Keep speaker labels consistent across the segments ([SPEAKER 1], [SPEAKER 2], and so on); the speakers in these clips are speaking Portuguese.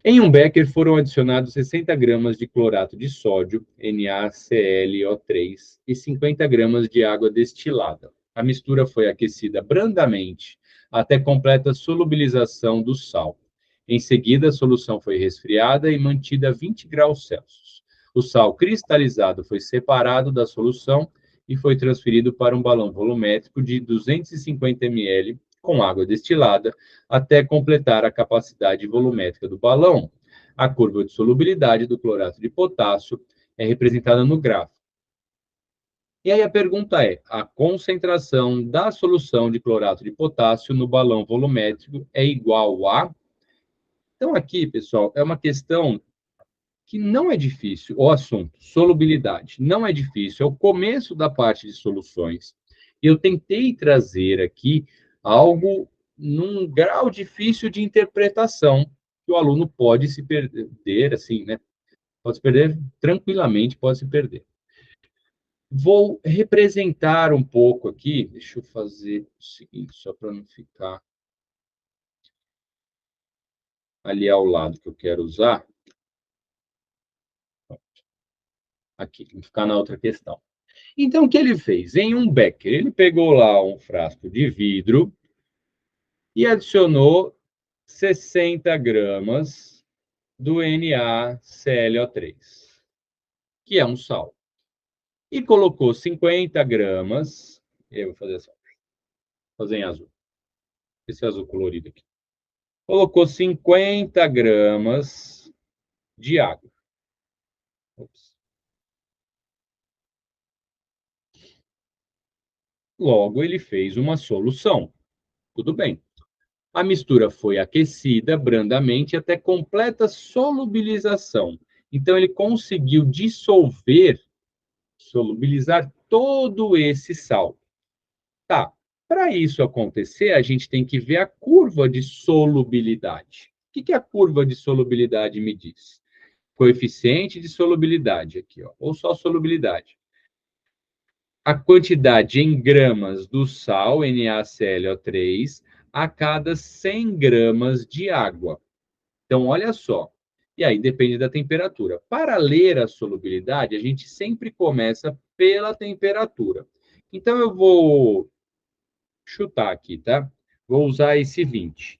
[SPEAKER 1] Em um becker foram adicionados 60 gramas de clorato de sódio, NaClO3, e 50 gramas de água destilada. A mistura foi aquecida brandamente até completa solubilização do sal. Em seguida, a solução foi resfriada e mantida a 20 graus Celsius. O sal cristalizado foi separado da solução e foi transferido para um balão volumétrico de 250 ml com água destilada até completar a capacidade volumétrica do balão. A curva de solubilidade do clorato de potássio é representada no gráfico. E aí a pergunta é: a concentração da solução de clorato de potássio no balão volumétrico é igual a... Então aqui, pessoal, é uma questão que não é difícil, o assunto, solubilidade, não é difícil, é o começo da parte de soluções. E eu tentei trazer aqui algo num grau difícil de interpretação, que o aluno pode se perder, assim, né? Pode se perder tranquilamente, pode se perder. Vou representar um pouco aqui, deixa eu fazer o seguinte, só para não ficar ali ao lado que eu quero usar. Aqui, não ficar na outra questão. Então, o que ele fez? Em um becker, ele pegou lá um frasco de vidro e adicionou 60 gramas do NaClO3, que é um sal. E colocou 50 gramas, eu vou fazer assim, vou fazer em azul, esse azul colorido aqui. Colocou 50 gramas de água. Ops. Logo, ele fez uma solução. Tudo bem. A mistura foi aquecida brandamente até completa solubilização. Então, ele conseguiu dissolver, solubilizar todo esse sal. Tá. Para isso acontecer, a gente tem que ver a curva de solubilidade. O que a curva de solubilidade me diz? Coeficiente de solubilidade aqui, ó, ou só solubilidade. A quantidade em gramas do sal, NaClO3, a cada 100 gramas de água. Então, olha só. E aí depende da temperatura. Para ler a solubilidade, a gente sempre começa pela temperatura. Então, eu vou chutar aqui, tá? Vou usar esse 20.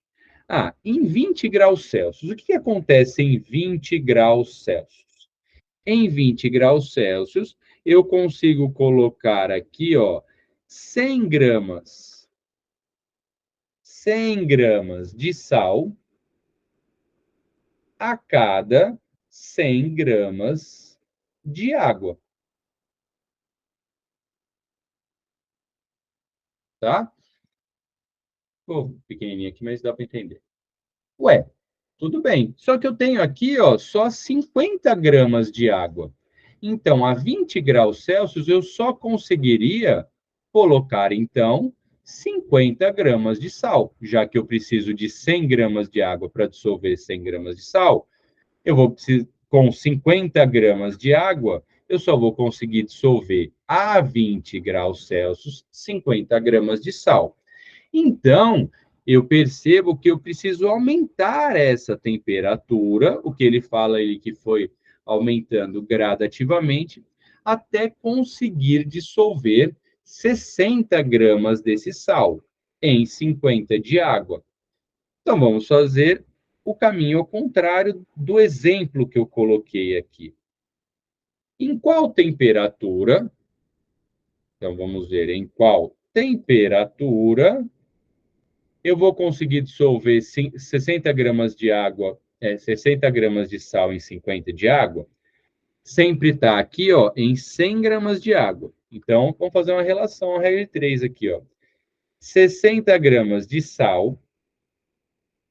[SPEAKER 1] Em 20 graus Celsius, o que acontece em 20 graus Celsius? Em 20 graus Celsius, eu consigo colocar aqui, ó, 100 gramas. 100 gramas de sal a cada 100 gramas de água, tá? Ficou pequenininho aqui, mas dá para entender. Ué, tudo bem. Só que eu tenho aqui, ó, só 50 gramas de água. Então, a 20 graus Celsius, eu só conseguiria colocar, então, 50 gramas de sal. Já que eu preciso de 100 gramas de água para dissolver 100 gramas de sal, eu vou precisar, com 50 gramas de água, eu só vou conseguir dissolver a 20 graus Celsius 50 gramas de sal. Então, eu percebo que eu preciso aumentar essa temperatura, o que ele fala ele que foi aumentando gradativamente, até conseguir dissolver 60 gramas desse sal em 50 de água. Então, vamos fazer o caminho ao contrário do exemplo que eu coloquei aqui. Em qual temperatura? Então, vamos ver em qual temperatura eu vou conseguir dissolver 60 gramas de água, 60 gramas de sal em 50 de água, sempre está aqui, ó, em 100 gramas de água. Então, vamos fazer uma relação, a regra de 3 aqui, ó. 60 gramas de sal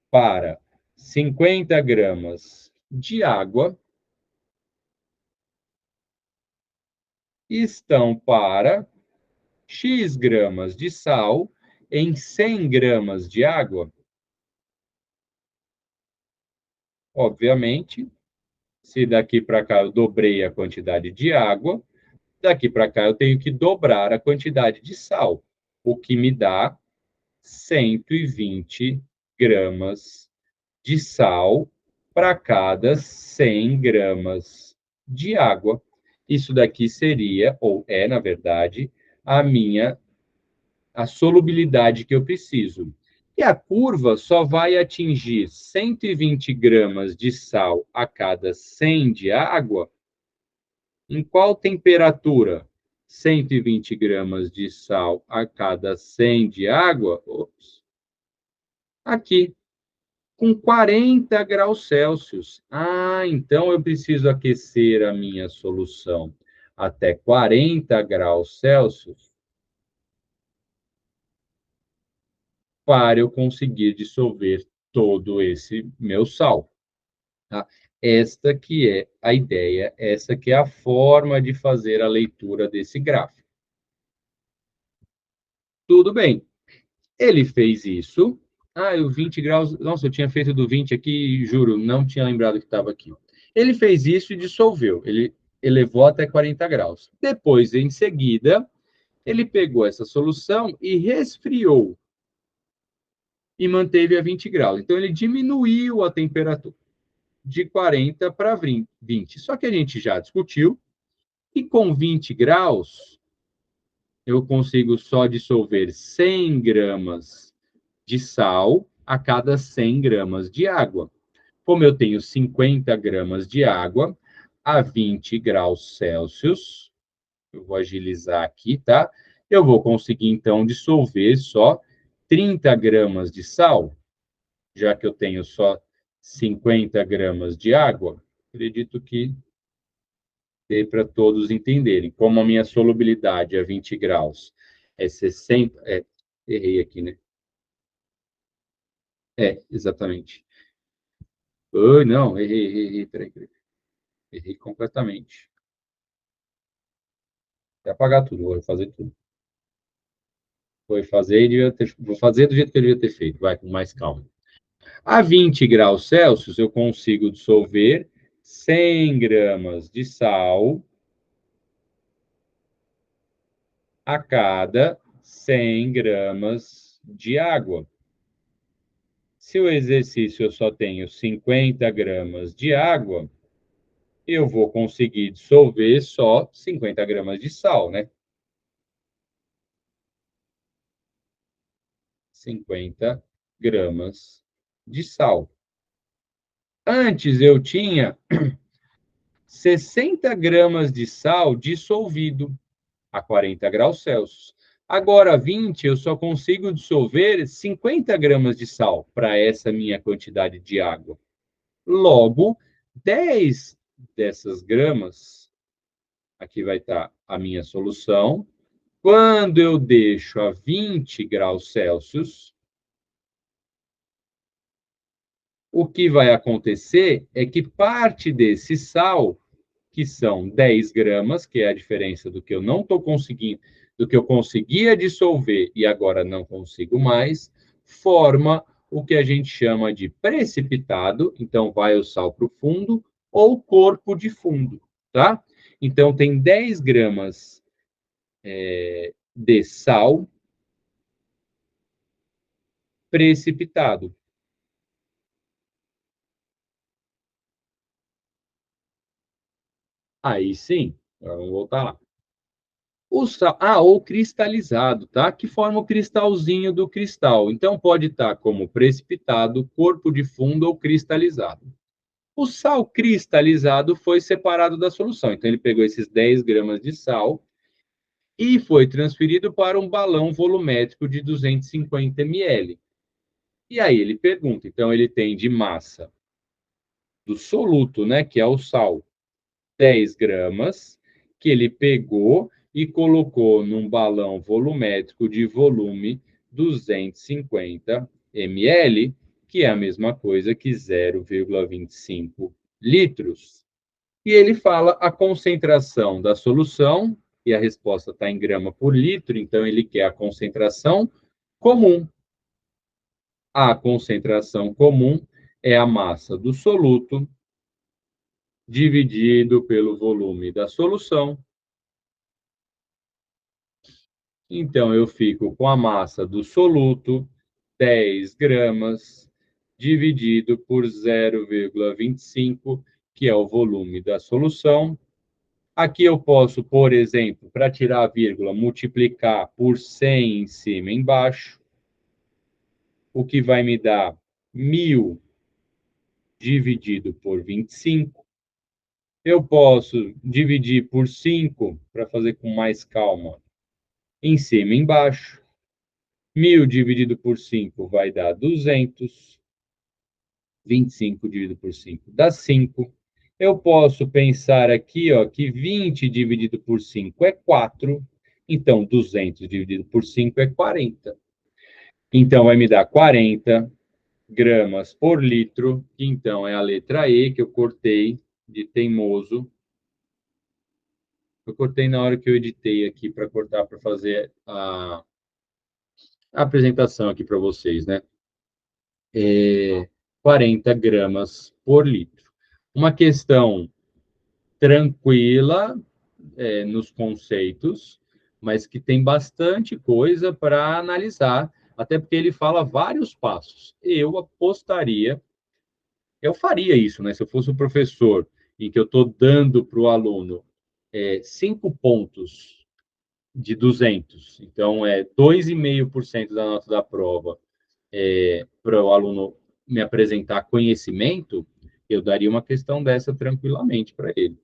[SPEAKER 1] para 50 gramas de água estão para X gramas de sal em 100 gramas de água. Obviamente, se daqui para cá eu dobrei a quantidade de água, daqui para cá eu tenho que dobrar a quantidade de sal, o que me dá 120 gramas de sal para cada 100 gramas de água. Isso daqui seria, ou é, na verdade, a solubilidade que eu preciso. E a curva só vai atingir 120 gramas de sal a cada 100 de água. Em qual temperatura? 120 gramas de sal a cada 100 de água? Ops. Aqui, com 40 graus Celsius. Ah, então eu preciso aquecer a minha solução até 40 graus Celsius para eu conseguir dissolver todo esse meu sal. Tá? Esta que é a ideia, essa que é a forma de fazer a leitura desse gráfico. Tudo bem. Ele fez isso. Ah, o 20 graus. Nossa, eu tinha feito do 20 aqui, juro, não tinha lembrado que estava aqui. Ele fez isso e dissolveu. Ele elevou até 40 graus. Depois, em seguida, ele pegou essa solução e resfriou e manteve a 20 graus. Então, ele diminuiu a temperatura de 40 para 20. Só que a gente já discutiu que com 20 graus eu consigo só dissolver 100 gramas de sal a cada 100 gramas de água. Como eu tenho 50 gramas de água a 20 graus Celsius, eu vou agilizar aqui, tá? Eu vou conseguir, então, dissolver só 30 gramas de sal, já que eu tenho só 50 gramas de água. Acredito que dê para todos entenderem. Como a minha solubilidade a 20 graus é 60. Errei aqui, né? Exatamente. Oh, não, errei, peraí. Errei completamente. Vou apagar tudo, vou fazer tudo. Vou fazer do jeito que eu devia ter feito, vai, com mais calma. A 20 graus Celsius, eu consigo dissolver 100 gramas de sal a cada 100 gramas de água. Se o exercício eu só tenho 50 gramas de água, eu vou conseguir dissolver só 50 gramas de sal, né? 50 gramas de sal. Antes eu tinha 60 gramas de sal dissolvido a 40 graus Celsius. Agora, 20, eu só consigo dissolver 50 gramas de sal para essa minha quantidade de água. Logo, 10 dessas gramas, aqui vai estar a minha solução. Quando eu deixo a 20 graus Celsius, o que vai acontecer é que parte desse sal, que são 10 gramas, que é a diferença do que eu não estou conseguindo, do que eu conseguia dissolver e agora não consigo mais, forma o que a gente chama de precipitado, então vai o sal para o fundo, ou corpo de fundo, tá? Então tem 10 gramas de sal precipitado. Aí sim, vamos voltar lá. Ou cristalizado, tá? Que forma o cristalzinho do cristal. Então, pode estar como precipitado, corpo de fundo ou cristalizado. O sal cristalizado foi separado da solução. Então, ele pegou esses 10 gramas de sal e foi transferido para um balão volumétrico de 250 ml. E aí ele pergunta, então ele tem de massa do soluto, né, que é o sal, 10 gramas, que ele pegou e colocou num balão volumétrico de volume 250 ml, que é a mesma coisa que 0,25 litros. E ele fala a concentração da solução, e a resposta está em grama por litro, então ele quer a concentração comum. A concentração comum é a massa do soluto dividido pelo volume da solução. Então, eu fico com a massa do soluto, 10 gramas, dividido por 0,25, que é o volume da solução. Aqui eu posso, por exemplo, para tirar a vírgula, multiplicar por 100 em cima e embaixo, o que vai me dar 1.000 dividido por 25. Eu posso dividir por 5, para fazer com mais calma, em cima e embaixo. 1.000 dividido por 5 vai dar 200. 25 dividido por 5 dá 5. Eu posso pensar aqui, ó, que 20 dividido por 5 é 4. Então, 200 dividido por 5 é 40. Então, vai me dar 40 gramas por litro, que então é a letra E, que eu cortei de teimoso. Eu cortei na hora que eu editei aqui para cortar, para fazer a apresentação aqui para vocês, né? 40 gramas por litro. Uma questão tranquila, nos conceitos, mas que tem bastante coisa para analisar, até porque ele fala vários passos. Eu apostaria, eu faria isso, né? Se eu fosse o professor e que eu estou dando para o aluno 5 pontos de 200, então é 2,5% da nota da prova, para o aluno me apresentar conhecimento, eu daria uma questão dessa tranquilamente para ele.